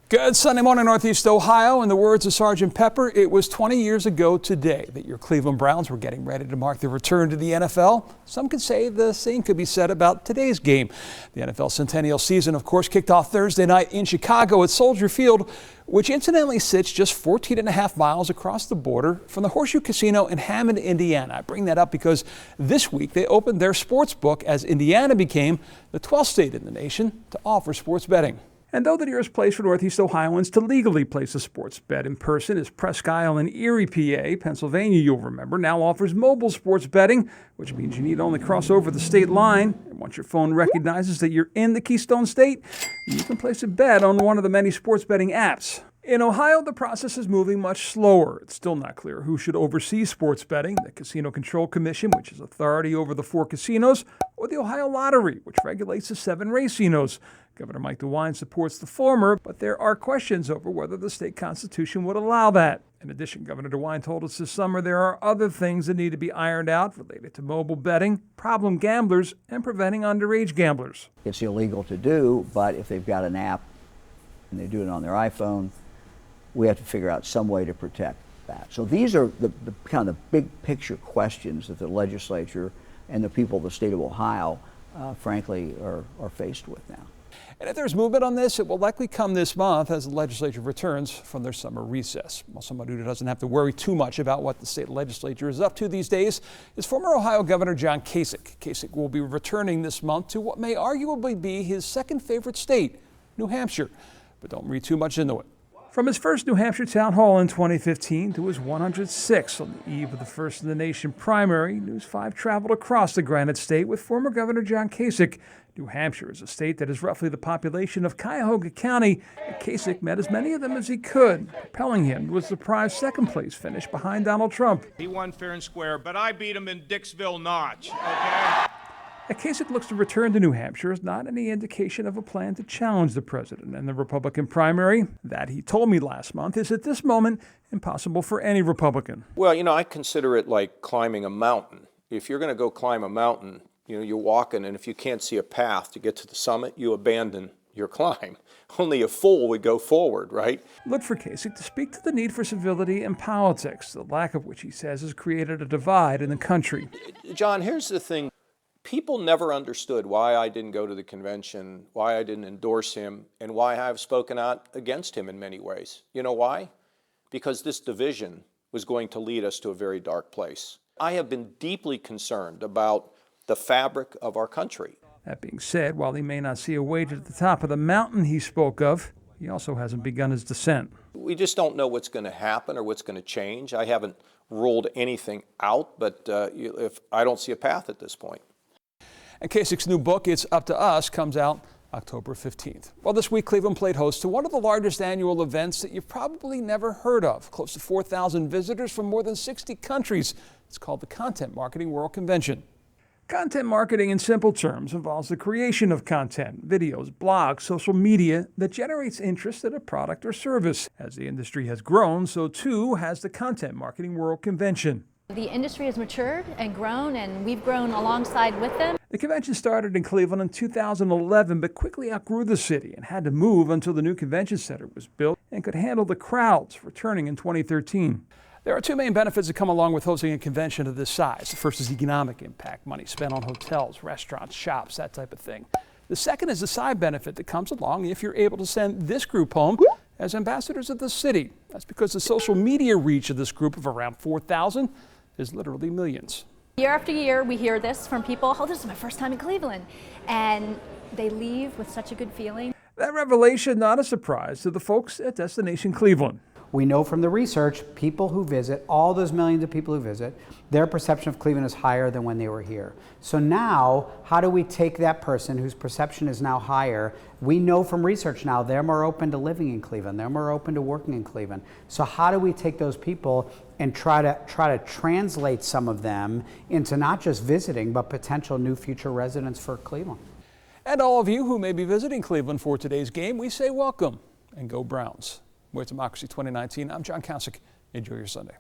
Good Sunday morning, Northeast Ohio. In the words of Sergeant Pepper, it was 20 years ago today that your Cleveland Browns were getting ready to mark their return to the NFL. Some could say the same could be said about today's game. The NFL centennial season, of course, kicked off Thursday night in Chicago at Soldier Field, which incidentally sits just 14.5 miles across the border from the Horseshoe Casino in Hammond, Indiana. I bring that up because this week they opened their sports book as Indiana became the 12th state in the nation to offer sports betting. And though the nearest place for Northeast Ohioans to legally place a sports bet in person is Presque Isle in Erie, PA, Pennsylvania, you'll remember, now offers mobile sports betting, which means you need only cross over the state line. And once your phone recognizes that you're in the Keystone State, you can place a bet on one of the many sports betting apps. In Ohio, the process is moving much slower. It's still not clear who shoio oversee sports betting, the Casino Control Commission, which has authority over the 4 casinos, or the Ohio Lottery, which regulates the 7 racinos. Governor Mike DeWine supports the former, but there are questions over whether the state constitution would allow that. In addition, Governor DeWine told us this summer there are other things that need to be ironed out related to mobile betting, problem gamblers, and preventing underage gamblers. It's illegal to do, but if they've got an app and they do it on their iPhone, we have to figure out some way to protect that. So these are the kind of the big picture questions that the legislature and the people of the state of Ohio, frankly, are faced with now. And if there's movement on this, it will likely come this month as the legislature returns from their summer recess. Well, somebody who doesn't have to worry too much about what the state legislature is up to these days is former Ohio Governor John Kasich. Kasich will be returning this month to what may arguably be his second favorite state, New Hampshire. But don't read too much into it. From his first New Hampshire town hall in 2015 to his 106th on the eve of the First in the Nation primary, News 5 traveled across the Granite State with former Governor John Kasich. New Hampshire is a state that is roughly the population of Cuyahoga County, and Kasich met as many of them as he could, propelling him to a surprise second-place finish behind Donald Trump. He won fair and square, but I beat him in Dixville Notch, okay? That Kasich looks to return to New Hampshire is not any indication of a plan to challenge the president in the Republican primary. That, he told me last month, is at this moment impossible for any Republican. Well, I consider it like climbing a mountain. If you're going to go climb a mountain, you're walking, and if you can't see a path to get to the summit, you abandon your climb. Only a fool would go forward, right? Look for Kasich to speak to the need for civility in politics, the lack of which he says has created a divide in the country. John, here's the thing. People never understood why I didn't go to the convention, why I didn't endorse him, and why I've spoken out against him in many ways. You know why? Because this division was going to lead us to a very dark place. I have been deeply concerned about the fabric of our country. That being said, while he may not see a way to the top of the mountain he spoke of, he also hasn't begun his descent. We just don't know what's going to happen or what's going to change. I haven't ruled anything out, but if I don't see a path at this point. And Kasich's new book, It's Up to Us, comes out October 15th. Well, this week, Cleveland played host to one of the largest annual events that you've probably never heard of. Close to 4,000 visitors from more than 60 countries. It's called the Content Marketing World Convention. Content marketing, in simple terms, involves the creation of content, videos, blogs, social media that generates interest in a product or service. As the industry has grown, so too has the Content Marketing World Convention. The industry has matured and grown, and we've grown alongside with them. The convention started in Cleveland in 2011, but quickly outgrew the city and had to move until the new convention center was built and could handle the crowds, returning in 2013. There are 2 main benefits that come along with hosting a convention of this size. The first is economic impact, money spent on hotels, restaurants, shops, that type of thing. The second is the side benefit that comes along if you're able to send this group home as ambassadors of the city. That's because the social media reach of this group of around 4,000 is literally millions. Year after year, we hear this from people, oh, this is my first time in Cleveland. And they leave with such a good feeling. That revelation, not a surprise to the folks at Destination Cleveland. We know from the research, people who visit, all those millions of people who visit, their perception of Cleveland is higher than when they were here. So now, how do we take that person whose perception is now higher? We know from research now they're more open to living in Cleveland, they're more open to working in Cleveland. So how do we take those people and try to translate some of them into not just visiting, but potential new future residents for Cleveland? And all of you who may be visiting Cleveland for today's game, we say welcome and go Browns. With Democracy 2019, I'm John Kasich. Enjoy your Sunday.